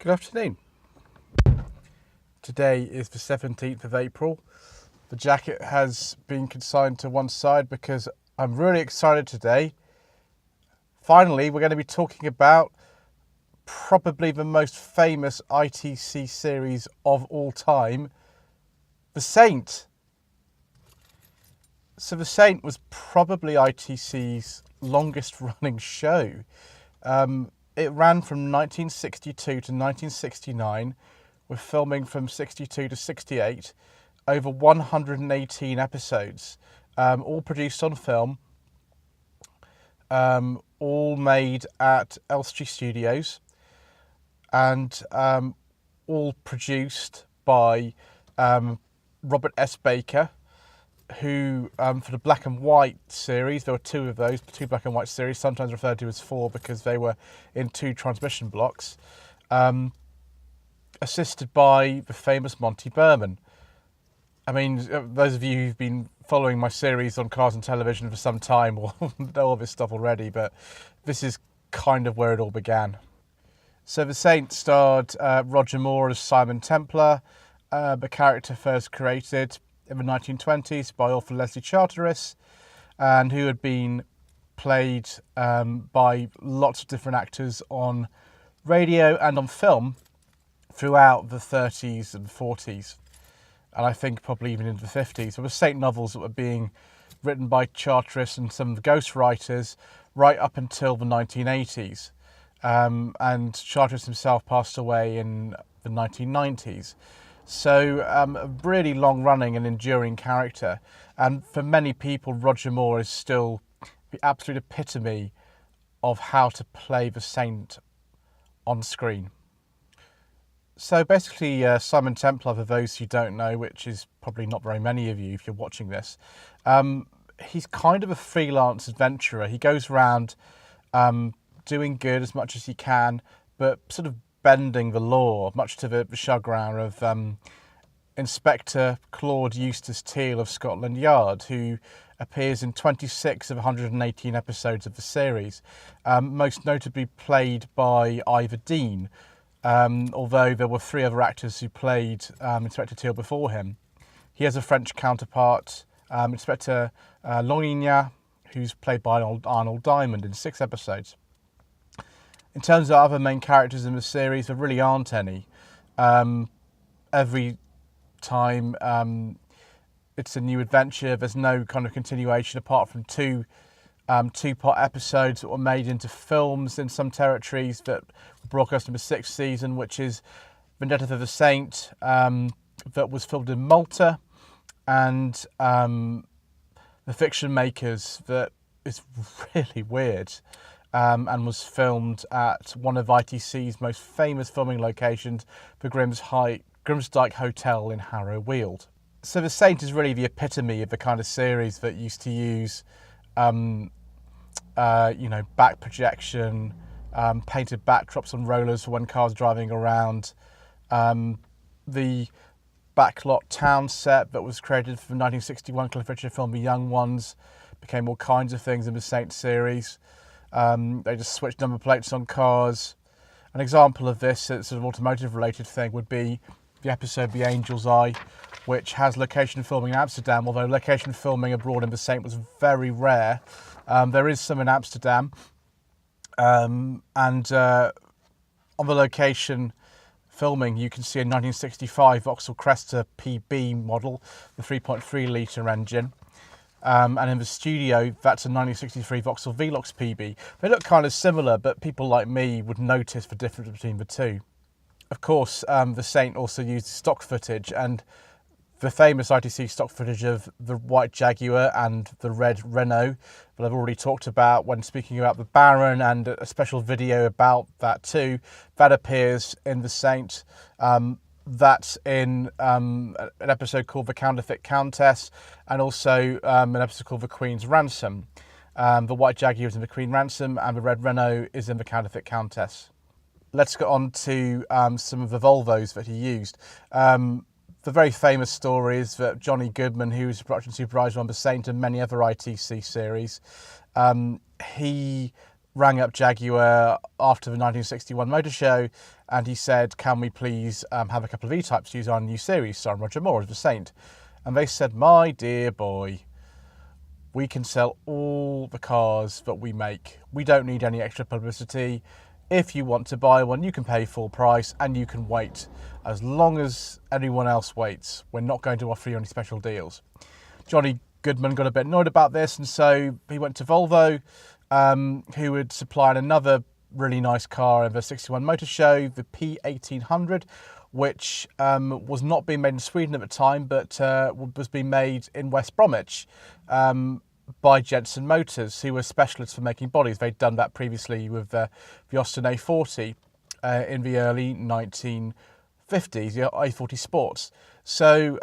Good afternoon. Today is the 17th of April. The jacket has been consigned to one side because I'm really excited today. Finally, we're going to be talking about probably the most famous ITC series of all time, The Saint. So The Saint was probably ITC's longest running show. It ran from 1962 to 1969, with filming from 62 to 68, over 118 episodes, all produced on film, all made at Elstree Studios, and all produced by Robert S. Baker, who, for the black and white series, there were two of those, two black and white series, sometimes referred to as four because they were in two transmission blocks, assisted by the famous Monty Berman. I mean, those of you who've been following my series on cars and television for some time will know all this stuff already, but this is kind of where it all began. So The Saint starred Roger Moore as Simon Templar, the character first created in the 1920s by author Leslie Charteris, and who had been played by lots of different actors on radio and on film throughout the 30s and 40s, and I think probably even into the 50s. There were Saint novels that were being written by Charteris and some of the ghostwriters right up until the 1980s, and Charteris himself passed away in the 1990s. So a really long-running and enduring character. And for many people, Roger Moore is still the absolute epitome of how to play the Saint on screen. So basically, Simon Templar, for those who don't know, which is probably not very many of you if you're watching this, he's kind of a freelance adventurer. He goes around doing good as much as he can, but sort of bending the law, much to the chagrin of Inspector Claude Eustace Teal of Scotland Yard, who appears in 26 of 118 episodes of the series, most notably played by Ivor Dean, although there were three other actors who played Inspector Teal before him. He has a French counterpart, Inspector Lloyd, who's played by Arnold Diamond in 6 episodes. In terms of other main characters in the series, there really aren't any. Every time it's a new adventure, there's no kind of continuation apart from two two-part episodes that were made into films in some territories that were broadcast in the 6th season, which is Vendetta for the Saint, that was filmed in Malta, and The Fiction Makers, that is really weird. And was filmed at one of ITC's most famous filming locations, the Grimsdyke Hotel in Harrow Weald. So The Saint is really the epitome of the kind of series that used to use, back projection, painted backdrops on rollers for when cars driving around, the backlot town set that was created for the 1961 Cliff Richard film The Young Ones became all kinds of things in the Saint series. They just switched number plates on cars. An example of this sort of automotive related thing would be the episode The Angel's Eye, which has location filming in Amsterdam, although location filming abroad in The Saint was very rare. There is some in Amsterdam, and on the location filming you can see a 1965 Vauxhall Cresta PB model, the 3.3 litre engine. And in the studio, that's a 1963 Vauxhall Velox PB. They look kind of similar, but people like me would notice the difference between the two. Of course, The Saint also used stock footage, and the famous ITC stock footage of the white Jaguar and the red Renault that I've already talked about when speaking about the Baron, and a special video about that too, that appears in The Saint. That's in an episode called The Counterfeit Countess, and also an episode called The Queen's Ransom. The white Jaguar is in The Queen's Ransom, and the red Renault is in The Counterfeit Countess. Let's get on to some of the Volvos that he used. The very famous story is that Johnny Goodman, who was the production supervisor on The Saint and many other ITC series, he rang up Jaguar after the 1961 motor show, and he said, can we please have a couple of E-Types to use on a new series starring Roger Moore as the Saint? And they said, my dear boy, we can sell all the cars that we make. We don't need any extra publicity. If you want to buy one, you can pay full price and you can wait as long as anyone else waits. We're not going to offer you any special deals. Johnny Goodman got a bit annoyed about this, and so he went to Volvo, who would supply another really nice car in the 61 motor show, the P1800, which was not being made in Sweden at the time, but was being made in West Bromwich by Jensen Motors, who were specialists for making bodies. They'd done that previously with the Austin A40 in the early 1950s, the A40 Sports. So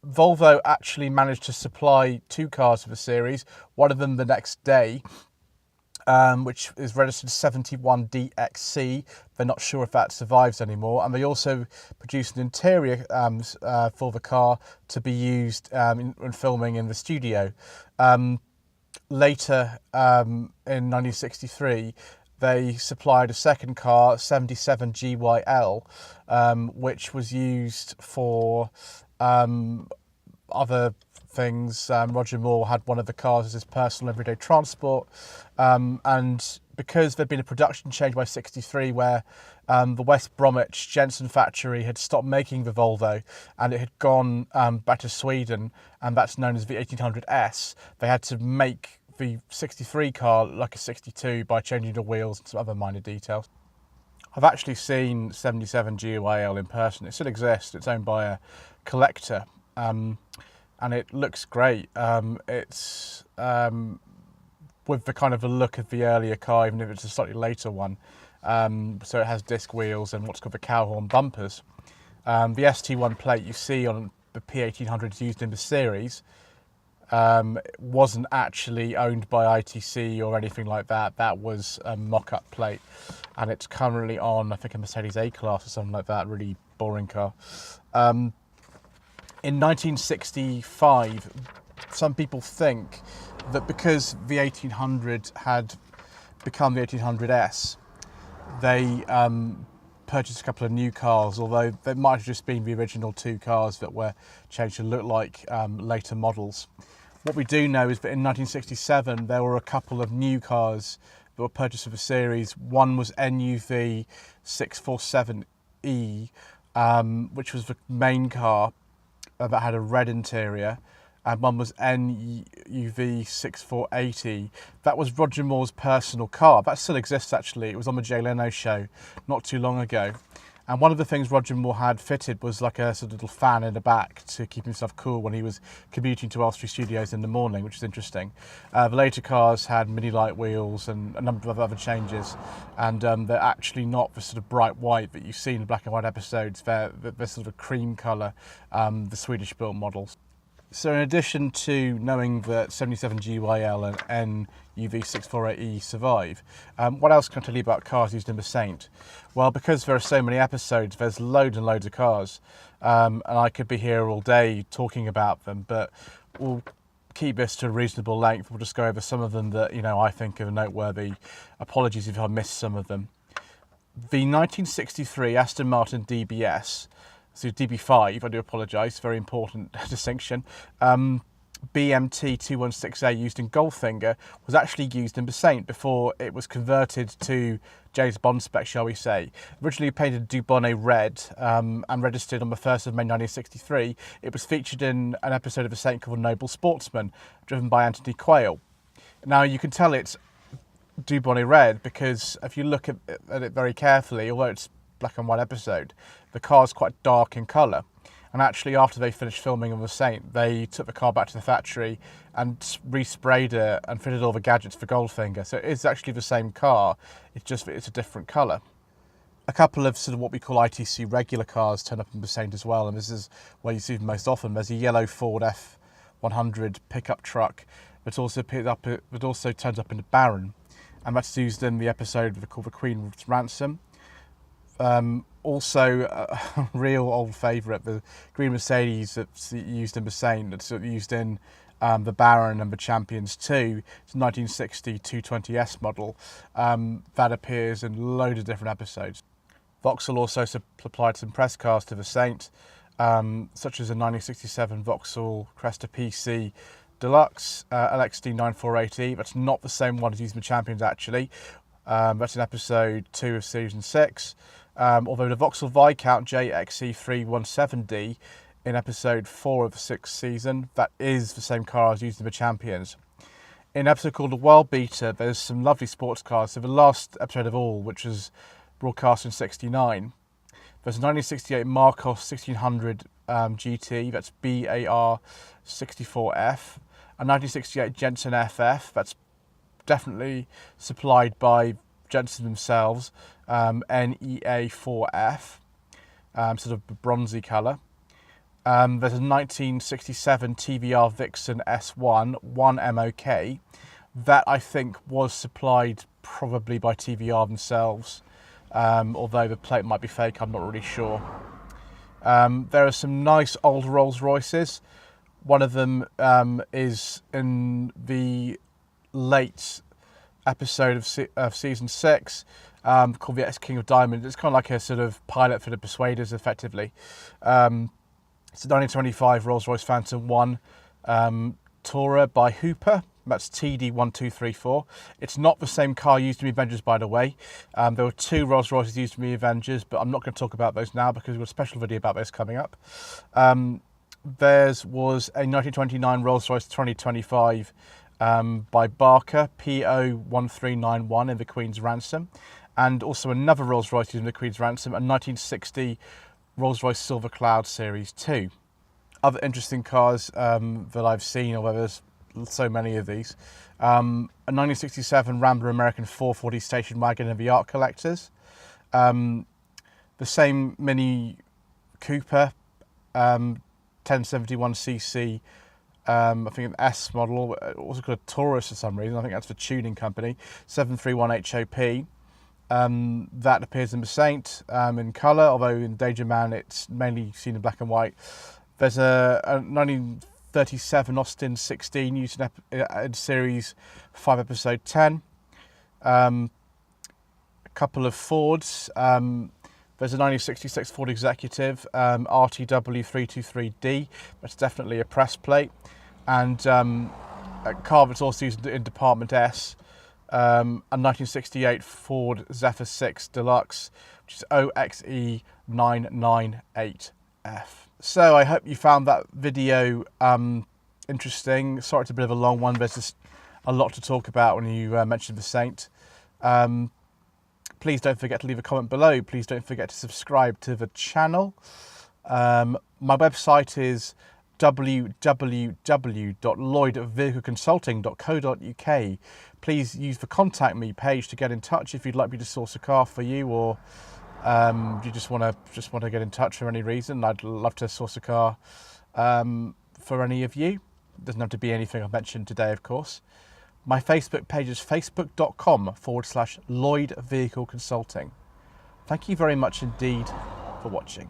Volvo actually managed to supply 2 cars for the series, one of them the next day, which is registered 71DXC. They're not sure if that survives anymore. And they also produced an interior for the car to be used in filming in the studio. Later, in 1963, they supplied a second car, 77GYL, which was used for other things. Roger Moore had one of the cars as his personal everyday transport, and because there'd been a production change by 63 where the West Bromwich Jensen factory had stopped making the Volvo and it had gone back to Sweden, and that's known as the 1800S, they had to make the 63 car like a 62 by changing the wheels and some other minor details. I've actually seen 77GYL in person. It still exists. It's owned by a collector, and it looks great. It's with the kind of a look of the earlier car, even if it's a slightly later one. So it has disc wheels and what's called the cowhorn bumpers. The ST1 plate you see on the P1800s used in the series wasn't actually owned by ITC or anything like that. That was a mock-up plate, and it's currently on, I think, a Mercedes A-Class or something like that, really boring car. In 1965, some people think that because the 1800 had become the 1800S, they purchased a couple of new cars, although they might have just been the original 2 cars that were changed to look like later models. What we do know is that in 1967 there were a couple of new cars that were purchased for the series. One was NUV 647E, which was the main car that had a red interior, and one was NUV 6480. That was Roger Moore's personal car. That still exists, actually. It was on the Jay Leno show not too long ago. And one of the things Roger Moore had fitted was like a sort of little fan in the back to keep himself cool when he was commuting to Elstree Studios in the morning, which is interesting. The later cars had mini light wheels and a number of other changes, and they're actually not the sort of bright white that you see in the black and white episodes. They're sort of a cream colour, the Swedish built models. So in addition to knowing that 77GYL and NUV648E survive, what else can I tell you about cars used in The Saint? Well, because there are so many episodes, there's loads and loads of cars, and I could be here all day talking about them, but we'll keep this to a reasonable length. We'll just go over some of them that, you know, I think are noteworthy. Apologies if I missed some of them. The 1963 Aston Martin DBS, so DB5, I do apologise, very important distinction. BMT 216A used in Goldfinger was actually used in The Saint before it was converted to James Bond spec, shall we say. Originally painted Dubonnet red and registered on the 1st of May 1963, it was featured in an episode of The Saint called Noble Sportsman, driven by Anthony Quayle. Now you can tell it's Dubonnet red because if you look at it very carefully, although it's black and white episode, the car's quite dark in colour. And actually, after they finished filming on The Saint, they took the car back to the factory and resprayed it and fitted all the gadgets for Goldfinger. So it is actually the same car, it's just that it's a different colour. A couple of sort of what we call ITC regular cars turn up in The Saint as well, and this is where you see them most often. There's a yellow Ford F100 pickup truck, but also turns up in the Baron, and that's used in the episode called The Queen's Ransom. Also, a real old favourite, the green Mercedes that's used in The Saint, that's used in the Baron and the Champions 2. It's a 1960 220S model that appears in a load of different episodes. Vauxhall also supplied some press cars to the Saint, such as a 1967 Vauxhall Cresta PC Deluxe LXD 948E. That's not the same one as using the Champions actually. That's in episode 2 of season 6. Although the Vauxhall Viscount JXE317D in episode 4 of the 6th season, that is the same car as used in the Champions. In an episode called The World Beater, there's some lovely sports cars. So the last episode of all, which was broadcast in '69, there's a 1968 Marcos 1600 GT, that's BAR 64F, a 1968 Jensen FF, that's definitely supplied by Jensen themselves, NEA4F, sort of bronzy colour. There's a 1967 TVR Vixen S1 1 MOK that I think was supplied probably by TVR themselves, although the plate might be fake, I'm not really sure. There are some nice old Rolls Royces. One of them is in the late episode of season 6, called the Ex-King of Diamonds. It's kind of like a sort of pilot for the Persuaders, effectively. It's a 1925 Rolls-Royce Phantom 1 Tourer by Hooper. That's TD1234. It's not the same car used in the Avengers, by the way. There were 2 Rolls-Royces used in the Avengers, but I'm not going to talk about those now because we've got a special video about those coming up. There was a 1929 Rolls-Royce 2025 by Barker, PO1391 in the Queen's Ransom, and also another Rolls-Royce in the Queen's Ransom, a 1960 Rolls-Royce Silver Cloud Series 2. Other interesting cars that I've seen, although there's so many of these, a 1967 Rambler American 440 station wagon in the art collectors, the same Mini Cooper 1071cc, I think an S model, also called a Taurus for some reason, I think that's the tuning company, 731 HOP. That appears in the Saint in colour, although in Danger Man it's mainly seen in black and white. There's a 1937 Austin 16 used in series 5 episode 10. A couple of Fords. There's a 1966 Ford Executive RTW 323D. That's definitely a press plate. And a car that's also used in Department S. A 1968 Ford Zephyr 6 Deluxe, which is OXE998F. So I hope you found that video interesting. Sorry it's a bit of a long one, there's just a lot to talk about when you mention the Saint. Please don't forget to leave a comment below. Please don't forget to subscribe to the channel. My website is www.lloydvehicleconsulting.co.uk. Please use the contact me page to get in touch if you'd like me to source a car for you, or you just want to get in touch for any reason. I'd love to source a car for any of you. It doesn't have to be anything I've mentioned today, of course. My Facebook page is facebook.com/Lloyd Vehicle Consulting. Thank you very much indeed for watching.